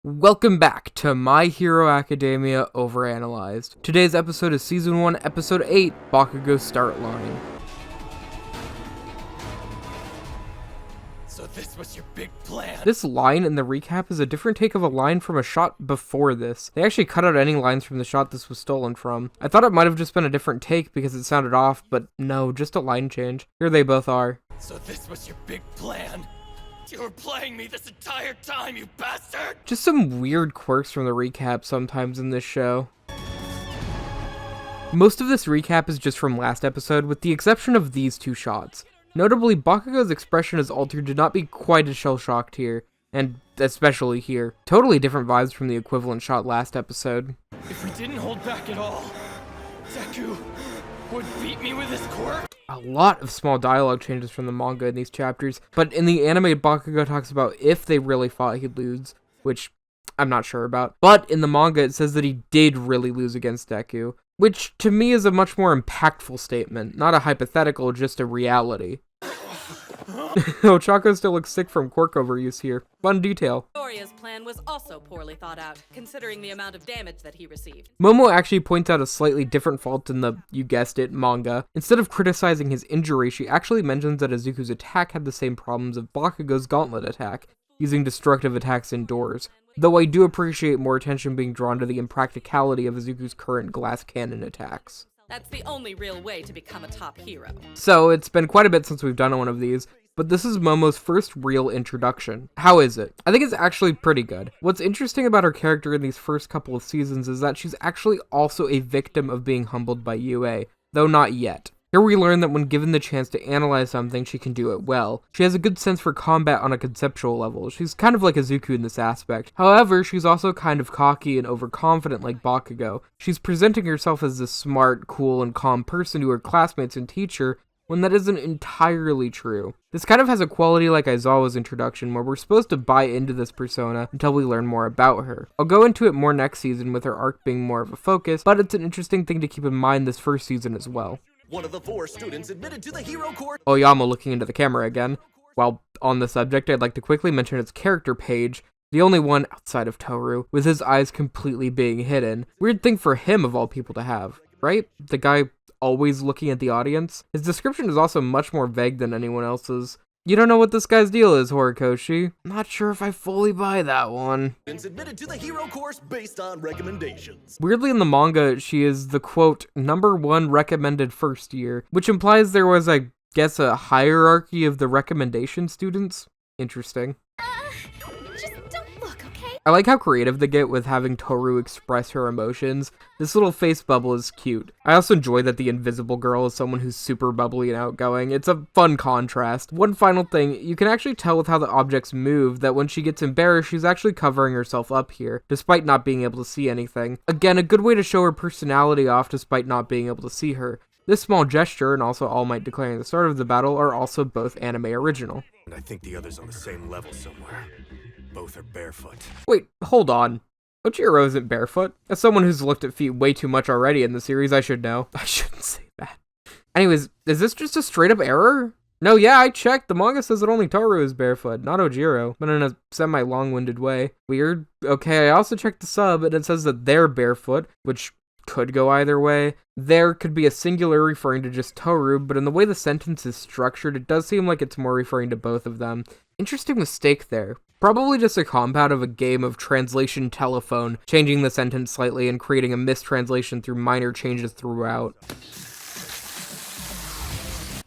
Welcome back to My Hero Academia Overanalyzed. Today's episode is Season 1, Episode 8, Bakugo Start Line. So this was your big plan? This line in the recap is a different take of a line from a shot before this. They actually cut out any lines from the shot this was stolen from. I thought it might have just been a different take because it sounded off, but no, just a line change. Here they both are. So this was your big plan? You were playing me this entire time, you bastard! Just some weird quirks from the recap sometimes in this show. Most of this recap is just from last episode, with the exception of these two shots. Notably, Bakugo's expression is altered to not be quite as shell-shocked here, and especially here. Totally different vibes from the equivalent shot last episode. If we didn't hold back at all, Deku would beat me with his quirk? A lot of small dialogue changes from the manga in these chapters, but in the anime, Bakugo talks about if they really fought, he'd lose, which I'm not sure about. But in the manga, it says that he did really lose against Deku, which to me is a much more impactful statement, not a hypothetical, just a reality. Ochako still looks sick from quirk overuse here. Fun detail. Doria's plan was also poorly thought out, considering the amount of damage that he received. Momo actually points out a slightly different fault in the, you guessed it, manga. Instead of criticizing his injury, she actually mentions that Izuku's attack had the same problems of Bakugo's gauntlet attack, using destructive attacks indoors. Though I do appreciate more attention being drawn to the impracticality of Izuku's current glass cannon attacks. That's the only real way to become a top hero. So, it's been quite a bit since we've done one of these, but this is Momo's first real introduction. How is it? I think it's actually pretty good. What's interesting about her character in these first couple of seasons is that she's actually also a victim of being humbled by UA, though not yet. Here we learn that when given the chance to analyze something, she can do it well. She has a good sense for combat on a conceptual level. She's kind of like Izuku in this aspect. However, she's also kind of cocky and overconfident like Bakugo. She's presenting herself as this smart, cool, and calm person to her classmates and teacher, when that isn't entirely true. This kind of has a quality like Aizawa's introduction, where we're supposed to buy into this persona until we learn more about her. I'll go into it more next season with her arc being more of a focus, but it's an interesting thing to keep in mind this first season as well. One of the 4 students admitted to the hero course. Oyama looking into the camera again. While on the subject, I'd like to quickly mention its character page, the only one outside of Toru, with his eyes completely being hidden. Weird thing for him of all people to have, right? The guy always looking at the audience. His description is also much more vague than anyone else's. You don't know what this guy's deal is, Horikoshi. Not sure if I fully buy that one. Admitted to the hero course based on recommendations. Weirdly in the manga, she is the quote, #1 recommended first year, which implies there was, I guess, a hierarchy of the recommendation students. Interesting. Just don't look, okay? I like how creative they get with having Toru express her emotions. This little face bubble is cute. I also enjoy that the invisible girl is someone who's super bubbly and outgoing. It's a fun contrast. One final thing, you can actually tell with how the objects move that when she gets embarrassed, she's actually covering herself up here, despite not being able to see anything. Again, a good way to show her personality off despite not being able to see her. This small gesture, and also All Might declaring the start of the battle, are also both anime original. And I think the other's on the same level somewhere. Both are barefoot. Wait, hold on. Ojiro isn't barefoot. As someone who's looked at feet way too much already in the series, I should know. I shouldn't say that. Anyways, is this just a straight up error? No, yeah, I checked. The manga says that only Toru is barefoot, not Ojiro, but in a semi-long-winded way. Weird. Okay, I also checked the sub, and it says that they're barefoot, which could go either way. There could be a singular referring to just Toru, but in the way the sentence is structured, it does seem like it's more referring to both of them. Interesting mistake there. Probably just a compound of a game of translation telephone, changing the sentence slightly and creating a mistranslation through minor changes throughout.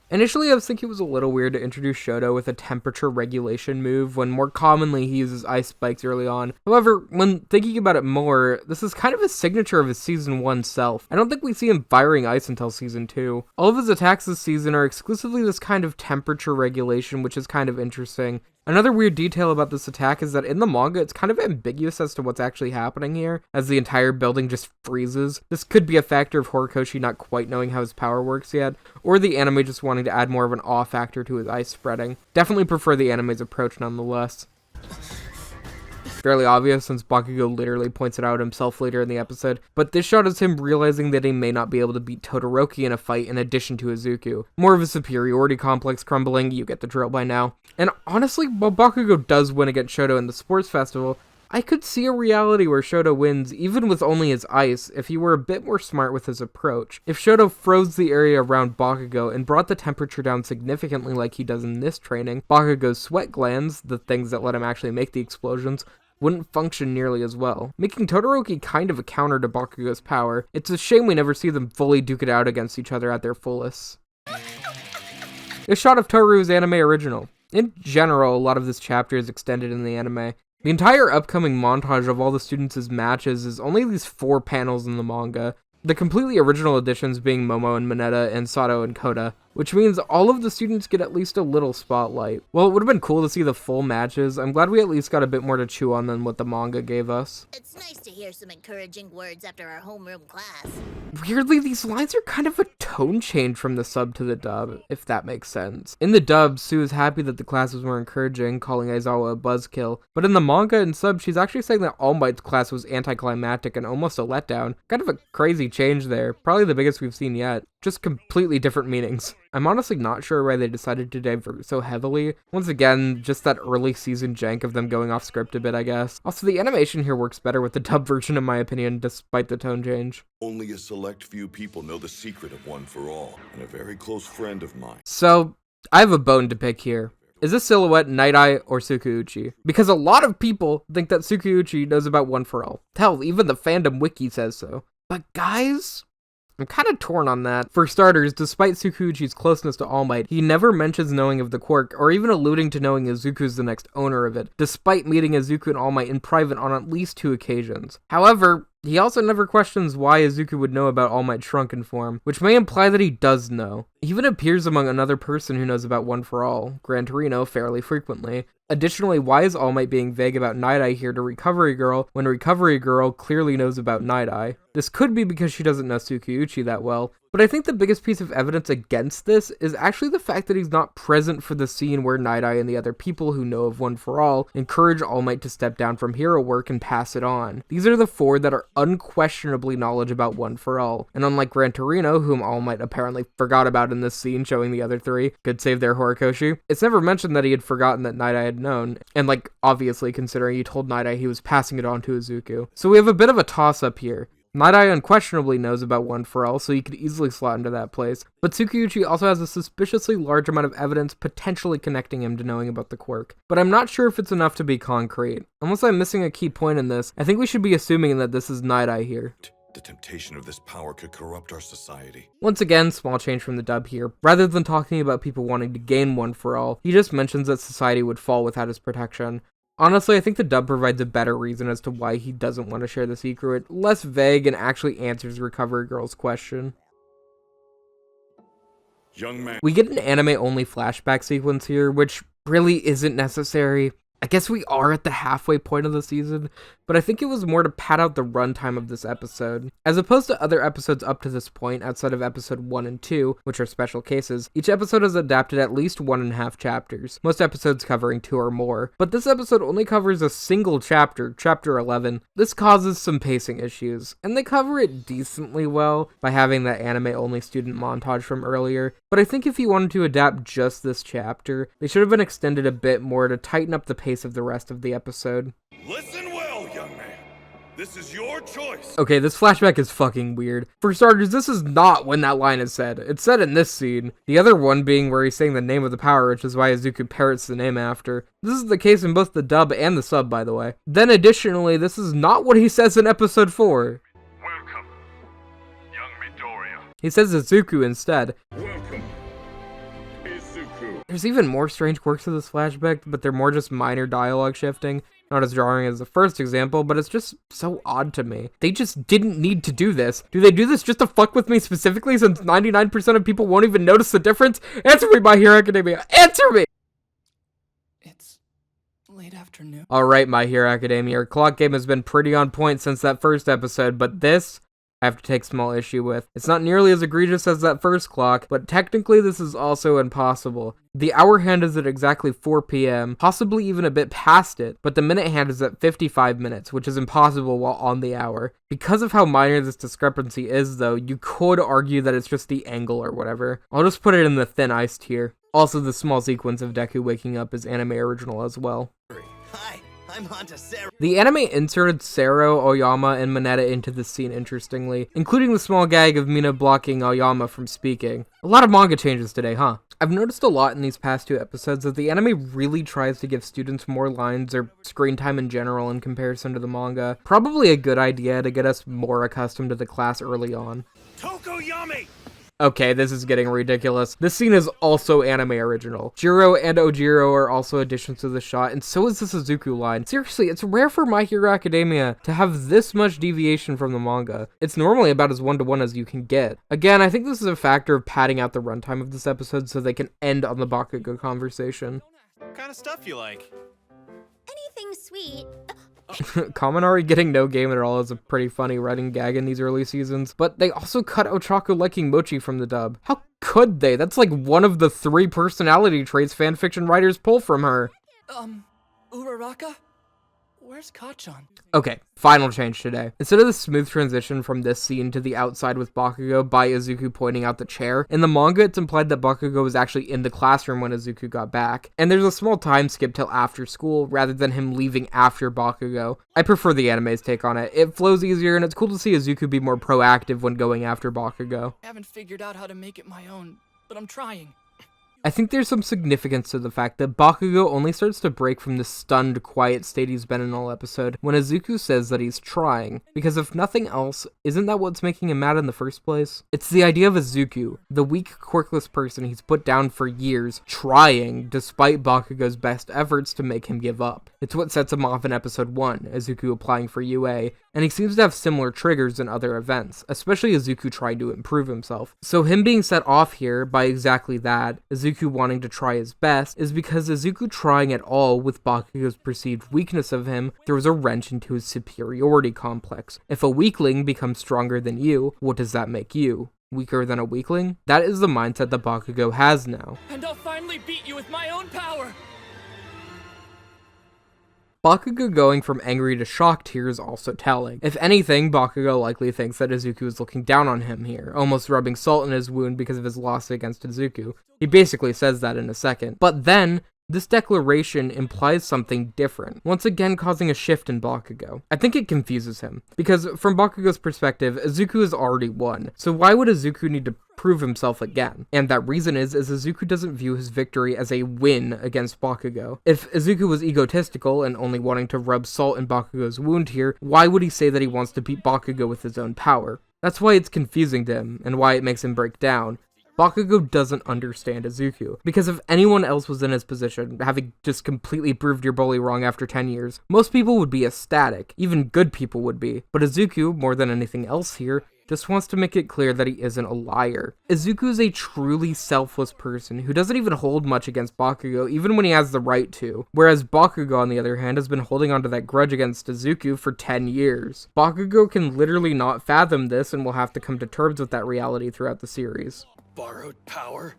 Initially, I was thinking it was a little weird to introduce Shoto with a temperature regulation move, when more commonly he uses ice spikes early on. However, when thinking about it more, this is kind of a signature of his Season 1 self. I don't think we see him firing ice until Season 2. All of his attacks this season are exclusively this kind of temperature regulation, which is kind of interesting. Another weird detail about this attack is that in the manga, it's kind of ambiguous as to what's actually happening here, as the entire building just freezes. This could be a factor of Horikoshi not quite knowing how his power works yet, or the anime just wanting to add more of an awe factor to his ice spreading. Definitely prefer the anime's approach nonetheless. Fairly obvious since Bakugo literally points it out himself later in the episode, but this shot is him realizing that he may not be able to beat Todoroki in a fight in addition to Izuku. More of a superiority complex crumbling, you get the drill by now. And honestly, while Bakugo does win against Shoto in the sports festival, I could see a reality where Shoto wins even with only his ice if he were a bit more smart with his approach. If Shoto froze the area around Bakugo and brought the temperature down significantly like he does in this training, Bakugo's sweat glands, the things that let him actually make the explosions, wouldn't function nearly as well, making Todoroki kind of a counter to Bakugo's power. It's a shame we never see them fully duke it out against each other at their fullest. This shot of Toru is anime original. In general, a lot of this chapter is extended in the anime. The entire upcoming montage of all the students' matches is only these 4 panels in the manga, the completely original additions being Momo and Mineta and Sato and Koda, which means all of the students get at least a little spotlight. While it would have been cool to see the full matches, I'm glad we at least got a bit more to chew on than what the manga gave us. It's nice to hear some encouraging words after our homeroom class. Weirdly, these lines are kind of a tone change from the sub to the dub, if that makes sense. In the dub, Sue is happy that the class was more encouraging, calling Aizawa a buzzkill, but in the manga and sub, she's actually saying that All Might's class was anticlimactic and almost a letdown. Kind of a crazy change there, probably the biggest we've seen yet. Just completely different meanings. I'm honestly not sure why they decided to divert so heavily. Once again, just that early season jank of them going off script a bit, I guess. Also, the animation here works better with the dub version in my opinion, despite the tone change. Only a select few people know the secret of One for All, and a very close friend of mine. So, I have a bone to pick here. Is this silhouette Night Eye or Tsukauchi? Because a lot of people think that Tsukauchi knows about One for All. Hell, even the fandom wiki says so. But guys, I'm kind of torn on that. For starters, despite Tsukauchi's closeness to All Might, he never mentions knowing of the quirk, or even alluding to knowing Izuku's the next owner of it, despite meeting Izuku and All Might in private on at least 2 occasions. However, he also never questions why Izuku would know about All Might's shrunken form, which may imply that he does know. He even appears among another person who knows about One for All, Gran Torino, fairly frequently. Additionally, why is All Might being vague about Night Eye here to Recovery Girl when Recovery Girl clearly knows about Night Eye? This could be because she doesn't know Tsukauchi that well, but I think the biggest piece of evidence against this is actually the fact that he's not present for the scene where Night Eye and the other people who know of One for All encourage All Might to step down from hero work and pass it on. These are the 4 that are unquestionably knowledgeable about One for All, and unlike Gran Torino, whom All Might apparently forgot about in this scene showing the other 3, good save there Horikoshi, it's never mentioned that he had forgotten that Night Eye had known, and obviously considering he told Night Eye he was passing it on to Izuku. So we have a bit of a toss-up here. Night Eye unquestionably knows about One for All, so he could easily slot into that place, but Tsukauchi also has a suspiciously large amount of evidence potentially connecting him to knowing about the quirk. But I'm not sure if it's enough to be concrete. Unless I'm missing a key point in this, I think we should be assuming that this is Night Eye here. The temptation of this power could corrupt our society. Once again, small change from the dub here. Rather than talking about people wanting to gain One for All, he just mentions that society would fall without his protection. Honestly, I think the dub provides a better reason as to why he doesn't want to share the secret, less vague and actually answers Recovery Girl's question. Young man. We get an anime-only flashback sequence here, which really isn't necessary. I guess we are at the halfway point of the season, but I think it was more to pad out the runtime of this episode. As opposed to other episodes up to this point, outside of episode 1 and 2, which are special cases, each episode has adapted at least 1.5 chapters, most episodes covering 2 or more, but this episode only covers a single chapter, chapter 11. This causes some pacing issues, and they cover it decently well by having that anime-only student montage from earlier, but I think if you wanted to adapt just this chapter, they should have been extended a bit more to tighten up the pace of the rest of the episode. Listen well, young man. This is your choice. Okay, this flashback is fucking weird. For starters, this is not when that line is said. It's said in this scene. The other one being where he's saying the name of the power, which is why Izuku parrots the name after. This is the case in both the dub and the sub, by the way. Then additionally, this is not what he says in episode 4. Welcome, young Midoriya. He says Izuku instead. Welcome, Izuku. There's even more strange quirks to this flashback, but they're more just minor dialogue shifting. Not as jarring as the first example, but it's just so odd to me. They just didn't need to do this. Do they do this just to fuck with me specifically, since 99% of people won't even notice the difference? Answer me, My Hero Academia! Answer me! It's late afternoon. Alright, My Hero Academia, your clock game has been pretty on point since that first episode, but this I have to take small issue with. It's not nearly as egregious as that first clock, but technically this is also impossible. The hour hand is at exactly 4 p.m., possibly even a bit past it, but the minute hand is at 55 minutes, which is impossible while on the hour. Because of how minor this discrepancy is, though, you could argue that it's just the angle or whatever. I'll just put it in the thin ice tier. Also, the small sequence of Deku waking up is anime original as well. Hi, I'm onto Sarah. The anime inserted Sero, Oyama, and Mineta into this scene interestingly, including the small gag of Mina blocking Oyama from speaking. A lot of manga changes today, huh? I've noticed a lot in these past 2 episodes that the anime really tries to give students more lines or screen time in general in comparison to the manga. Probably a good idea to get us more accustomed to the class early on. Tokoyami! Okay, this is getting ridiculous. This scene is also anime original. Jiro and Ojiro are also additions to the shot, and so is the Suzuku line. Seriously, it's rare for My Hero Academia to have this much deviation from the manga. It's normally about as one-to-one as you can get. Again, I think this is a factor of padding out the runtime of this episode so they can end on the Bakugo conversation. What kind of stuff you like? Anything sweet. Kaminari getting no game at all is a pretty funny writing gag in these early seasons, but they also cut Ochako liking mochi from the dub. How could they? That's like one of the 3 personality traits fanfiction writers pull from her. Uraraka? Where's Kachan? Okay, final change today. Instead of the smooth transition from this scene to the outside with Bakugo by Izuku pointing out the chair, in the manga it's implied that Bakugo was actually in the classroom when Izuku got back, and there's a small time skip till after school rather than him leaving after Bakugo. I prefer the anime's take on it. It flows easier, and it's cool to see Izuku be more proactive when going after Bakugo. I haven't figured out how to make it my own, but I'm trying. I think there's some significance to the fact that Bakugo only starts to break from the stunned, quiet state he's been in all episode when Izuku says that he's trying, because if nothing else, isn't that what's making him mad in the first place? It's the idea of Izuku, the weak, quirkless person he's put down for years, trying, despite Bakugo's best efforts to make him give up. It's what sets him off in episode 1, Izuku applying for UA, and he seems to have similar triggers in other events, especially Izuku trying to improve himself. So him being set off here by exactly that, Izuku wanting to try his best, is because Izuku trying at all with Bakugo's perceived weakness of him throws a wrench into his superiority complex. If a weakling becomes stronger than you, what does that make you? Weaker than a weakling? That is the mindset that Bakugo has now. And I'll finally beat you with my own power! Bakugo going from angry to shocked here is also telling. If anything, Bakugo likely thinks that Izuku is looking down on him here, almost rubbing salt in his wound because of his loss against Izuku. He basically says that in a second. But then, this declaration implies something different, once again causing a shift in Bakugo. I think it confuses him, because from Bakugo's perspective, Izuku has already won, so why would Izuku need to prove himself again? And that reason is Izuku doesn't view his victory as a win against Bakugo. If Izuku was egotistical and only wanting to rub salt in Bakugo's wound here, why would he say that he wants to beat Bakugo with his own power? That's why it's confusing to him, and why it makes him break down. Bakugo doesn't understand Izuku, because if anyone else was in his position, having just completely proved your bully wrong after 10 years, most people would be ecstatic, even good people would be, but Izuku, more than anything else here, just wants to make it clear that he isn't a liar. Izuku is a truly selfless person who doesn't even hold much against Bakugo, even when he has the right to, whereas Bakugo, on the other hand, has been holding onto that grudge against Izuku for 10 years. Bakugo can literally not fathom this and will have to come to terms with that reality throughout the series. Borrowed power?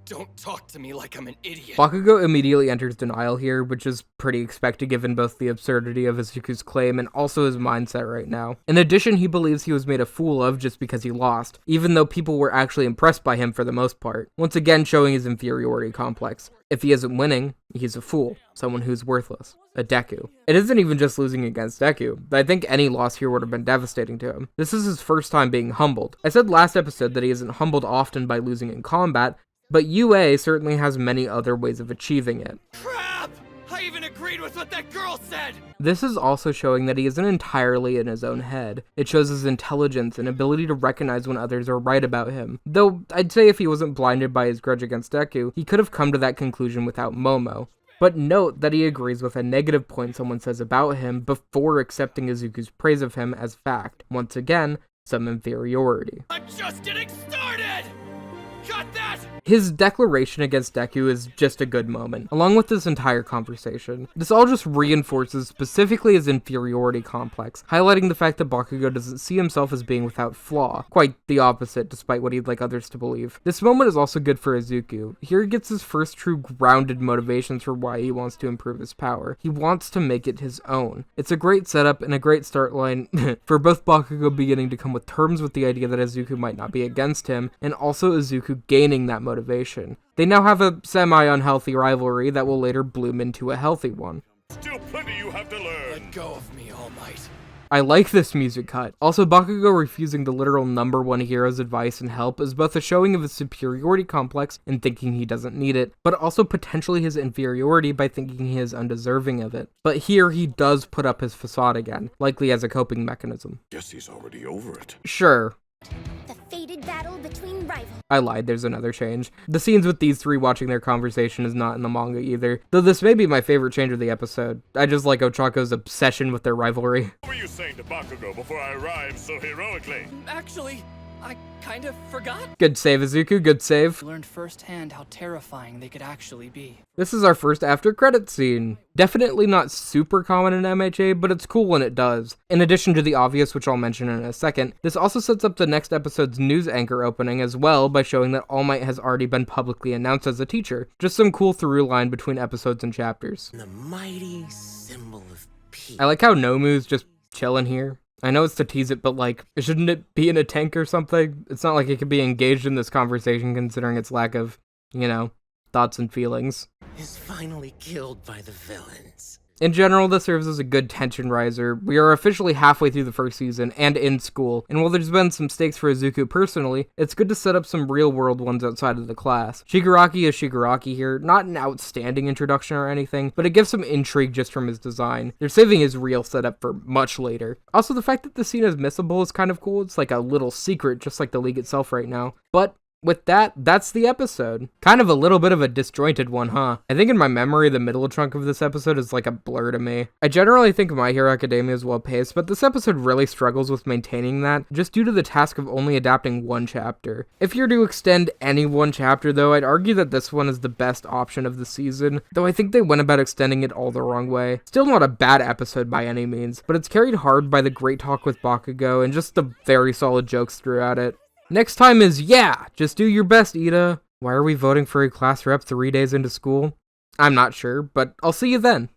Don't talk to me like I'm an idiot. Bakugo immediately enters denial here, which is pretty expected given both the absurdity of Izuku's claim and also his mindset right now. In addition, he believes he was made a fool of just because he lost, even though people were actually impressed by him for the most part, once again showing his inferiority complex. If he isn't winning, he's a fool, someone who's worthless, a Deku. It isn't even just losing against Deku, but I think any loss here would have been devastating to him. This is his first time being humbled. I said last episode that he isn't humbled often by losing in combat, but UA certainly has many other ways of achieving it. Crap! I even agreed with what that girl said! This is also showing that he isn't entirely in his own head. It shows his intelligence and ability to recognize when others are right about him. Though, I'd say if he wasn't blinded by his grudge against Deku, he could have come to that conclusion without Momo. But note that he agrees with a negative point someone says about him before accepting Izuku's praise of him as fact. Once again, some inferiority. I'm just getting started! Got that! His declaration against Deku is just a good moment, along with this entire conversation. This all just reinforces specifically his inferiority complex, highlighting the fact that Bakugo doesn't see himself as being without flaw. Quite the opposite, despite what he'd like others to believe. This moment is also good for Izuku. Here he gets his first true grounded motivations for why he wants to improve his power. He wants to make it his own. It's a great setup and a great start line for both Bakugo beginning to come with terms with the idea that Izuku might not be against him, and also Izuku gaining that motivation. They now have a semi-unhealthy rivalry that will later bloom into a healthy one. Still plenty you have go of me, All Might. I like this music cut. Also, Bakugo refusing the literal #1 hero's advice and help is both a showing of his superiority complex in thinking he doesn't need it, but also potentially his inferiority by thinking he is undeserving of it. But here he does put up his facade again, likely as a coping mechanism. Guess he's already over it. Sure. The fated battle between rivals. I lied, there's another change. The scenes with these three watching their conversation is not in the manga either, though this may be my favorite change of the episode. I just like Ochako's obsession with their rivalry. What were you saying to Bakugo before I arrived so heroically? Actually, I kind of forgot. Good save, Izuku, good save. Learned firsthand how terrifying they could actually be. This is our first after credit scene. Definitely not super common in MHA, but it's cool when it does. In addition to the obvious, which I'll mention in a second, this also sets up the next episode's news anchor opening as well by showing that All Might has already been publicly announced as a teacher. Just some cool through line between episodes and chapters. The mighty symbol of peace. I like how Nomu's just chilling here. I know it's to tease it, but like, shouldn't it be in a tank or something? It's not like it could be engaged in this conversation considering its lack of, thoughts and feelings. Is finally killed by the villains. In general, this serves as a good tension riser. We are officially halfway through the first season and in school, and while there's been some stakes for Izuku personally, it's good to set up some real-world ones outside of the class. Shigaraki is Shigaraki here, not an outstanding introduction or anything, but it gives some intrigue just from his design. They're saving his real setup for much later. Also, the fact that the scene is missable is kind of cool. It's like a little secret, just like the League itself right now. But with that, that's the episode. Kind of a little bit of a disjointed one, huh? I think in my memory, the middle chunk of this episode is like a blur to me. I generally think My Hero Academia is well paced, but this episode really struggles with maintaining that, just due to the task of only adapting one chapter. If you're to extend any one chapter though, I'd argue that this one is the best option of the season, though I think they went about extending it all the wrong way. Still not a bad episode by any means, but it's carried hard by the great talk with Bakugo and just the very solid jokes throughout it. Next time is, just do your best, Ida. Why are we voting for a class rep 3 days into school? I'm not sure, but I'll see you then.